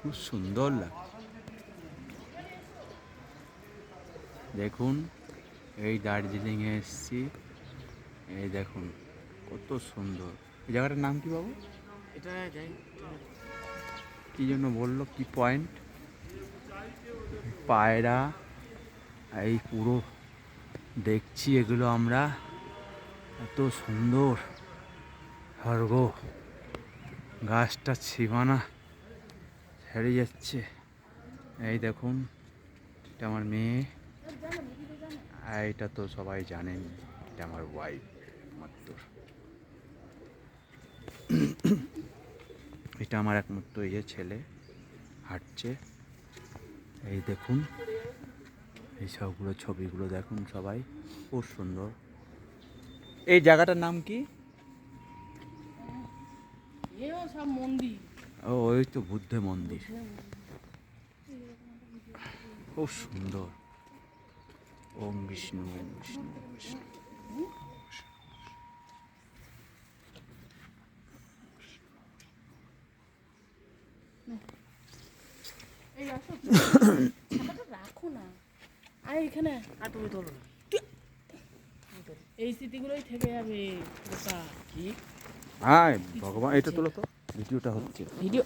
খুব সুন্দর লাগে। দেখুন এই দার্জিলিংয়ে এসেছি, এই দেখুন কত সুন্দর। এই জায়গাটার নাম কি বাবু? এটা কি জন্য বললো, কি পয়েন্ট? পায়রা। এই পুরো দেখছি এগুলো আমরা, এত সুন্দর স্বর্গ। গাছটা সীমানা ছেড়ে যাচ্ছে। এই দেখুন, এটা আমার মেয়ে, আর এটা তো সবাই জানেন, এটা আমার ওয়াইফ একমাত্র। এটা আমার একমাত্র ছেলে হাঁটছে। এই দেখুন, এই সবগুলো ছবিগুলো দেখুন সবাই, খুব সুন্দর। এই জায়গাটার নাম কি? সব মন্দির। ও, ওই তো বুদ্ধ মন্দির, খুব সুন্দর। ওম বিষ্ণু ওম বিষ্ণু ওম বিষ্ণু। এই আসো, ছাতাটা রাখো না। আর এখানে আর তুমি তোলো না, এই স্মৃতিগুলোই থেকে যাবে। কি হ্যাঁ ভগবান, এটা তোলো তো, ভিডিওটা হচ্ছে। ভিডিও